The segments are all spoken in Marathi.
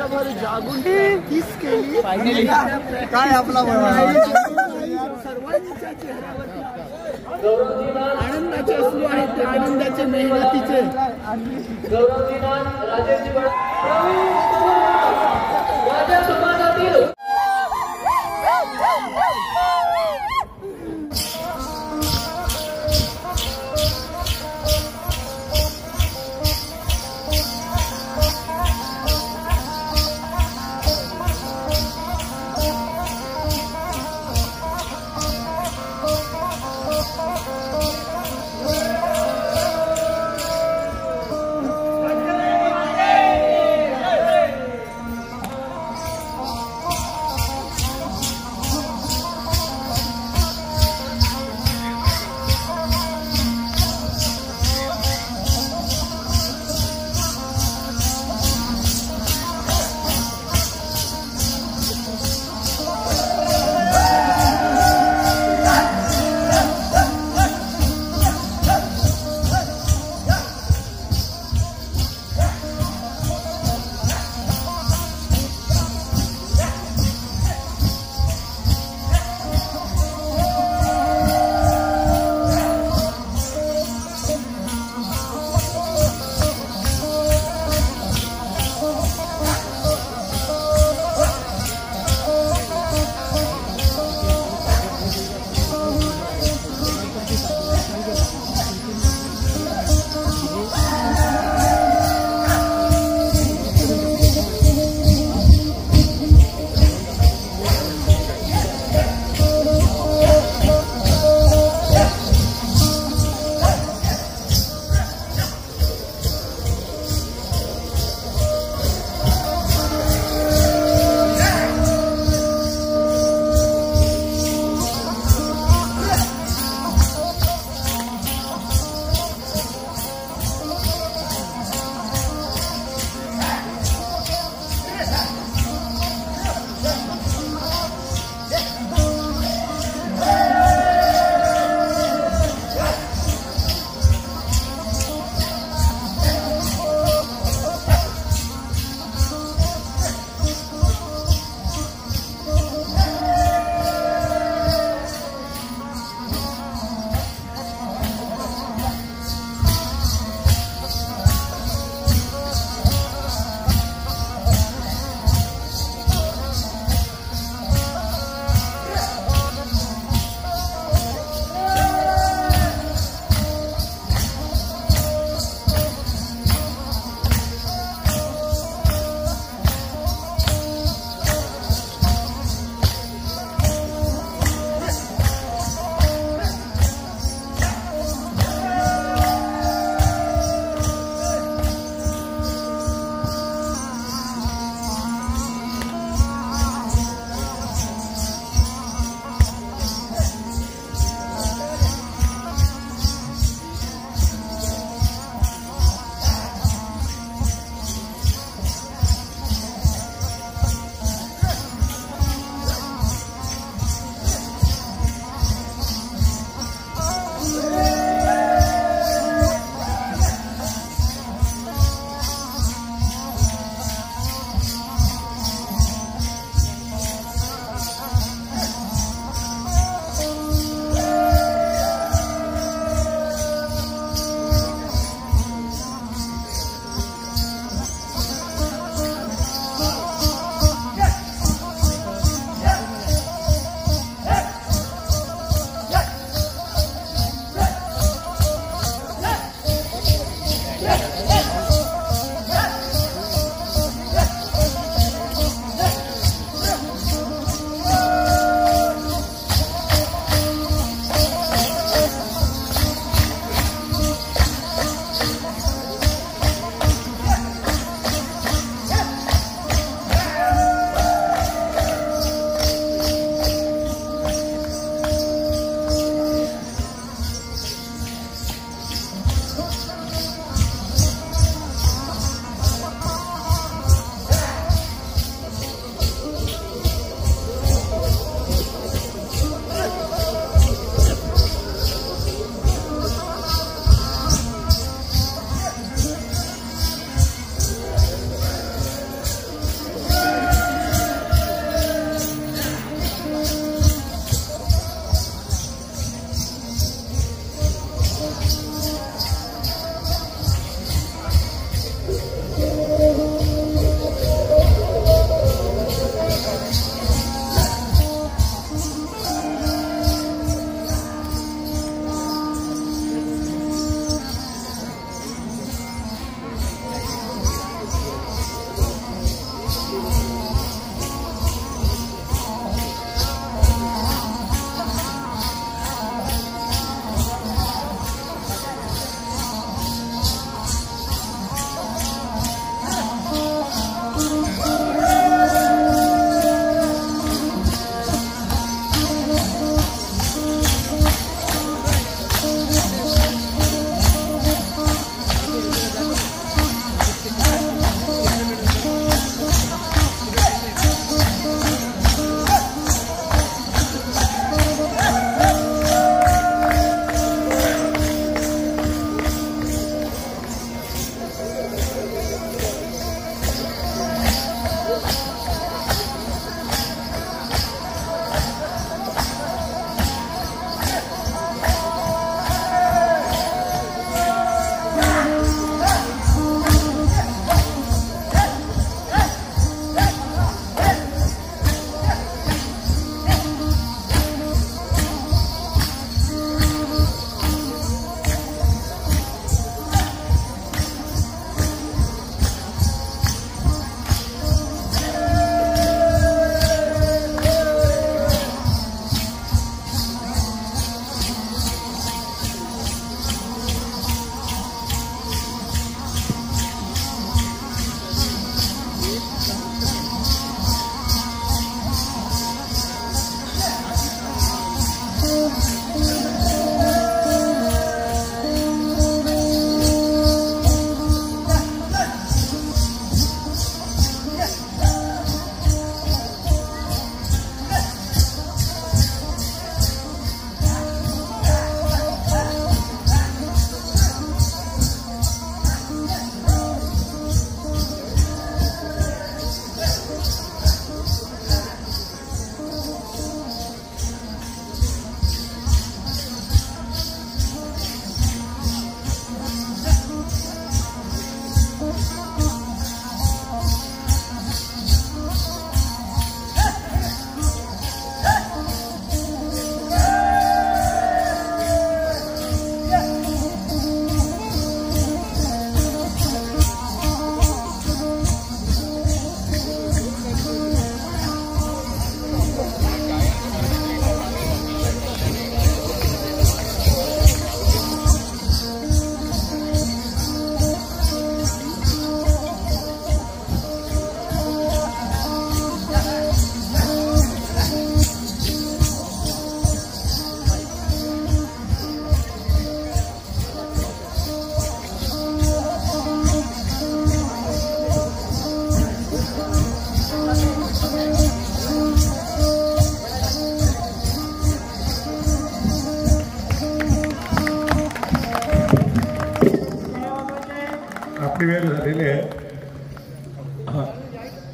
रात्रभर जागून प्रॅक्टिस केली. काय आपला सर्वांच्या चेहऱ्यावरती आनंदाचे अश्रू आहेत, ते आनंदाचे मेहनतीचे.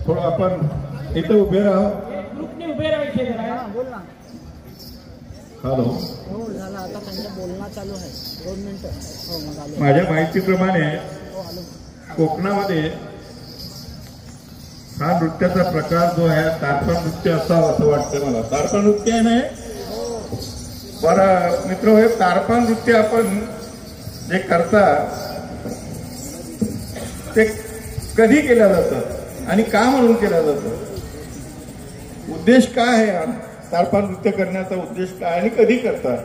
थोडं आपण इथं उभे राहा. ग्रुपने उभे राहायचे जरा. हॅलो, हो झालं आता त्यांचं बोलणं चालू आहे. 2 मिनिटं. हो मग आलो. माझ्या माहितीप्रमाणे हो आलो. कोकणामध्ये हा नृत्याचा प्रकार जो आहे तारपा नृत्य असावं असं वाटतं मला. तारपा नृत्य आहे ना बरं मित्र, हे तारपा नृत्य आपण जे करता ते कधी केलं जातं आणि का म्हणून केलं जातं? उद्देश काय आहे? तारपा नृत्य करण्याचा उद्देश काय आणि कधी करतात?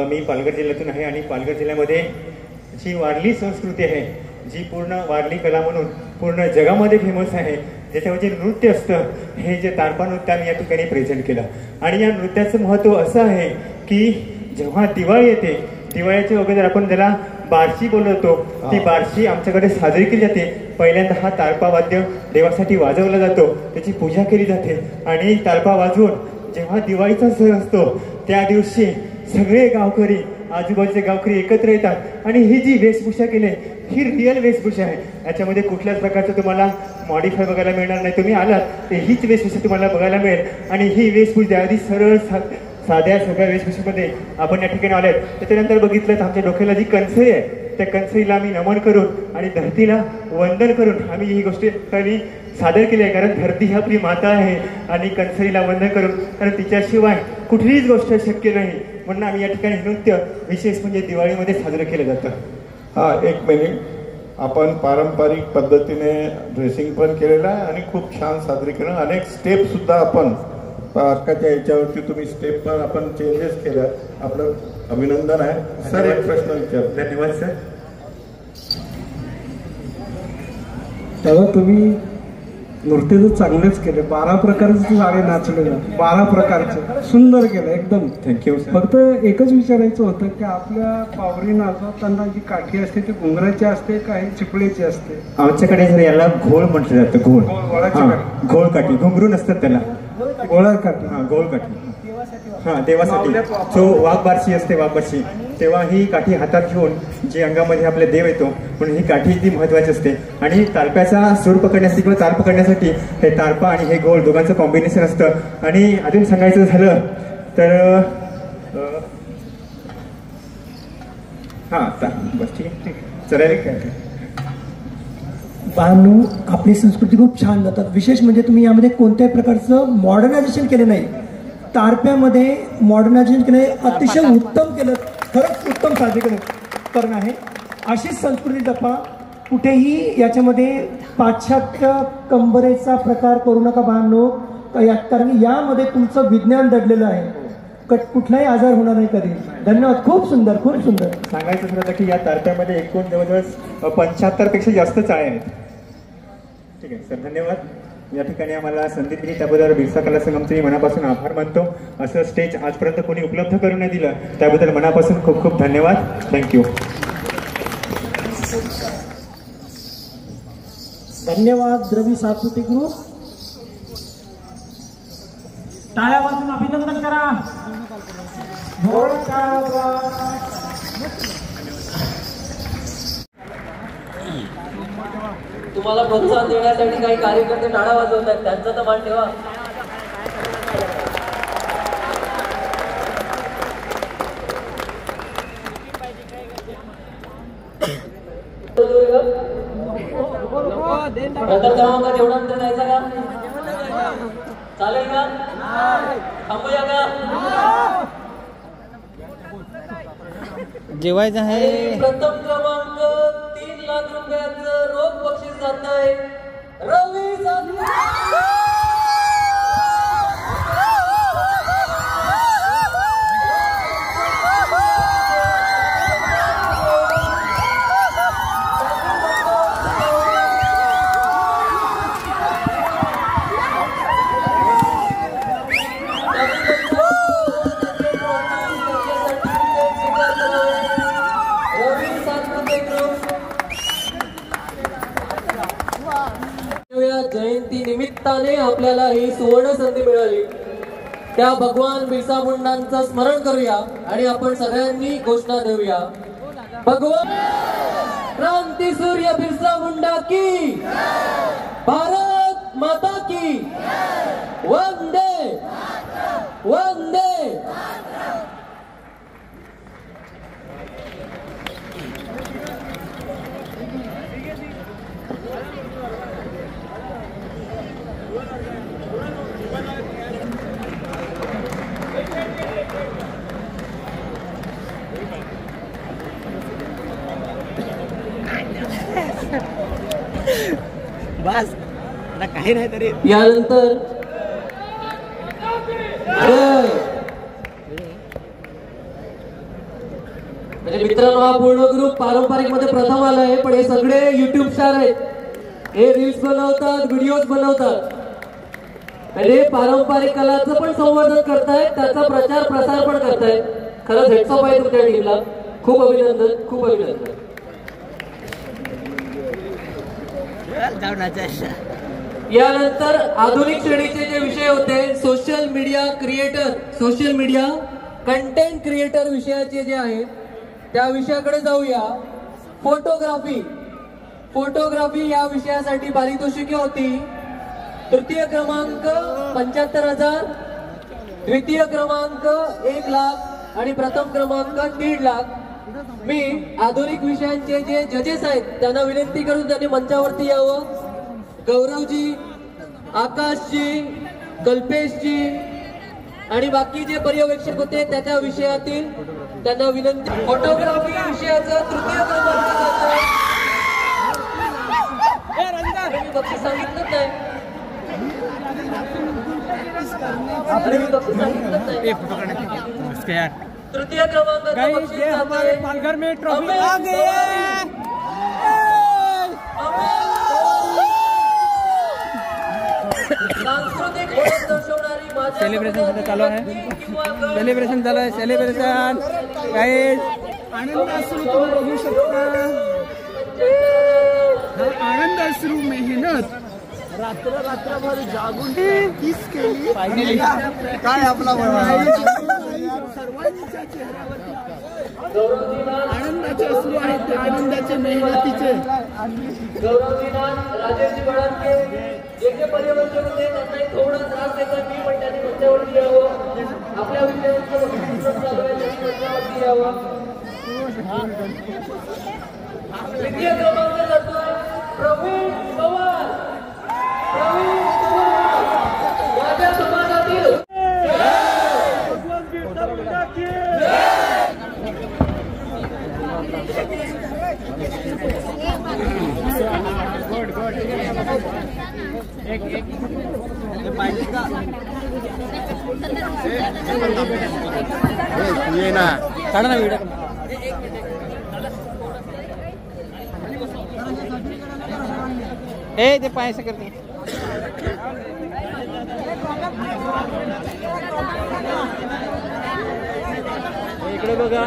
मी पालघर जिल्ह्यातून आहे आणि पालघर जिल्ह्यामध्ये जी वारली संस्कृती आहे, जी पूर्ण वारली कला म्हणून पूर्ण जगामध्ये फेमस आहे, ज्याच्यामध्ये नृत्य असतं, हे जे तारपा नृत्य आम्ही या ठिकाणी प्रेझेंट केलं. आणि या नृत्याचं महत्त्व असं आहे की जेव्हा दिवाळी येते, दिवाळीच्या अगोदर आपण त्याला बारशी बोलवतो, ती बारशी आमच्याकडे साजरी केली जाते. पहिल्यांदा हा तारपा वाद्य देवासाठी वाजवला जातो, त्याची पूजा केली जाते आणि तारपा वाजवून जेव्हा दिवाळीचा सण असतो त्या दिवशी सगळे गावकरी, आजूबाजूचे गावकरी एकत्र येतात आणि ही जी वेशभूषा केली ही रिअल वेशभूषा आहे. याच्यामध्ये कुठल्याच प्रकारचं तुम्हाला मॉडिफाय बघायला मिळणार नाही. तुम्ही आलात तर हीच वेशभूषा तुम्हाला बघायला मिळेल आणि ही वेशभूषा अगदी सरळ साध्या सोप्या वेशभूषेमध्ये आपण या ठिकाणी आलेत. त्याच्यानंतर बघितलं तर आमच्या डोक्याला जी कणसई आहे त्या कणसईला आम्ही नमन करून आणि धरतीला वंदन करून आम्ही ही गोष्ट सादर केली आहे. कारण धरती ही आपली माता आहे आणि कणसईला वंदन करून, कारण तिच्याशिवाय कुठलीच गोष्ट शक्य नाही म्हणून आम्ही या ठिकाणी नृत्य विशेष म्हणजे दिवाळीमध्ये साजरं केलं जातं. हा, 1 मिनिट. आपण पारंपरिक पद्धतीने ड्रेसिंग पण केलेलं आहे आणि खूप छान सादरीकरण, अनेक स्टेप सुद्धा आपण पारकाच्या याच्यावरती तुम्ही स्टेप पण आपण चेंजेस केल्या. आपलं अभिनंदन आहे सर. एक प्रश्न विचार. धन्यवाद सर. तेव्हा तुम्ही नृत्य तर चांगलेच केले. 12 प्रकारचे सारे नाचले, 12 प्रकारचे सुंदर केलं एकदम. Thank you sir. फक्त एकच विचारायचं होतं की आपल्या पावरी नाचवताना जी काठी असते ती घुंगराची असते का ही चिपळीची असते? आमच्याकडे जर याला घोळ म्हटलं जातं. घोळ, घोळाची काठी. घोळ काठी, घुंगरू नसतात त्याला. गोळा काठी. हा, घोळ काठी. हा, देवासाठी जो वाघबारशी असते, वाघबारशी, तेव्हा ही काठी हातात घेऊन जी अंगामध्ये आपले देव येतो म्हणून ही काठी ती महत्वाची असते. आणि तारप्याचा सूर पकडण्यासाठी किंवा तार पकडण्यासाठी हे तारपा आणि हे गोल दोघांचं कॉम्बिनेशन असतं. आणि अजून सांगायचं झालं तर बस ठीक आहे. चला. बानू, आपली संस्कृती खूप छान जातात. विशेष म्हणजे तुम्ही यामध्ये कोणत्याही प्रकारचं मॉडर्नायझेशन केलं नाही. तारप्यामध्ये मॉडर्नायझेशन केलं, अतिशय उत्तम केलं. खरंच उत्तम सादरीकरण आहे. अशीच संस्कृती जपा. कुठेही याच्यामध्ये पाश्चात्य कंबरेचा प्रकार करू नका बांधणो, कारण यामध्ये तुमचं विज्ञान दडलेलं आहे. कुठलाही आजार होणार नाही कधी. धन्यवाद. खूप सुंदर, खूप सुंदर. सांगायचं असं होतं की या तारप्यामध्ये एकूण जवळजवळ 75 पेक्षा जास्त चाळे आहेत. ठीक आहे सर, धन्यवाद. या ठिकाणी आम्हाला संधी दिली त्याबद्दल बिरसा कला संगमचे मनापासून आभार मानतो. असं स्टेज आजपर्यंत कोणी उपलब्ध करून नाही दिलं त्याबद्दल मनापासून खूप खूप धन्यवाद. थँक्यू. धन्यवाद द्रवी सांस्कृतिक ग्रुप. टाळ्या वाजून अभिनंदन करा. तुम्हाला प्रोत्साहन देण्यासाठी काही कार्यकर्ते टाळ्या वाजवत आहेत, त्यांचा तर मान ठेवा. प्रथम क्रमांक जेवढा नंतर जायचा का? चालेल का? थांबूया का? जेवायचं आहे. प्रथम क्रमांक 3 लाख रुपयांचं रोख बक्षीस जात आहे रवी सातपुते. जयंती निमित्ताने आपल्याला ही सुवर्ण संधी मिळाली. त्या भगवान बिरसा मुंडांचं स्मरण करूया आणि आपण सगळ्यांनी घोषणा देऊया. भगवान क्रांती सूर्य बिरसा मुंडा की बस आता काही नाही तरी यानंतर म्हणजे मित्रांनो हा पूर्ण ग्रुप पारंपरिक मध्ये प्रथम आलाय, पण हे सगळे युट्यूब स्टार आहेत. हे रील्स बनवतात, व्हिडिओज बनवतात, म्हणजे पारंपरिक कलाचं पण संवर्धन करतायत, त्याचा प्रचार प्रसार पण करतायत. खरंच हेड्स ऑफ आहे तुमच्या टीमला. खूप अभिनंदन, खूप अभिनंदन. यानंतर आधुनिक श्रेणीचे जे विषय होते, social media creator, social media content creator विषयाचे जे आहेत त्या विषयाकडे जाऊया. फोटोग्राफी या विषयासाठी पारितोषिके होती. तृतीय क्रमांक 75,000, द्वितीय क्रमांक 1 लाख आणि प्रथम क्रमांक 1.5 लाख. मी आधुनिक विषयांचे जे जजेस आहेत त्यांना विनंती करून त्यांनी मंचावरती यावं. गौरवजी, आकाशजी, कल्पेशजी आणि बाकी जे पर्यवेक्षक होते त्याच्या विषयातील त्यांना विनंती. फोटोग्राफी विषयाचं तृतीय क्रमांक बक्षीस सांगितलं नाही. तृतीय क्रमांक पालघर में ट्रॉफी आ गई है. सांस्कृतिक ओळख दर्शवणारी सेलिब्रेशन चालू आहे. सेलिब्रेशन चालू आहे. सेलिब्रेशन काही आनंद अश्रू तुम्ही बघू शकता. आनंद अश्रू मेहनत रात्रभर जागून किस केली काय आपला सर्वांच्या चेहऱ्यावरती आनंदाचे अश्रू आहेत. ते आनंदाचे मेहनतीचे. गौरवजीनाथ राजेशजी बळांके जे जे पर्यवेक्षक होते त्यांनाही थोडा त्रास देतात. मी पण त्यांनी मंचावरती यावं. आपल्या विषयाचं बक्षीस चालू आहे, त्यांनी मंचावरती यावं. तृतीय क्रमांक जातोय प्रवीण पवार. माझ्या समाजातील ये ना काढा ना व्हिडिओ. ए ते पायसे करते इकडे बघा.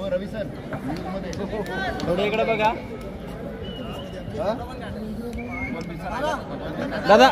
रवी सर थोडे इकडे बघा दादा.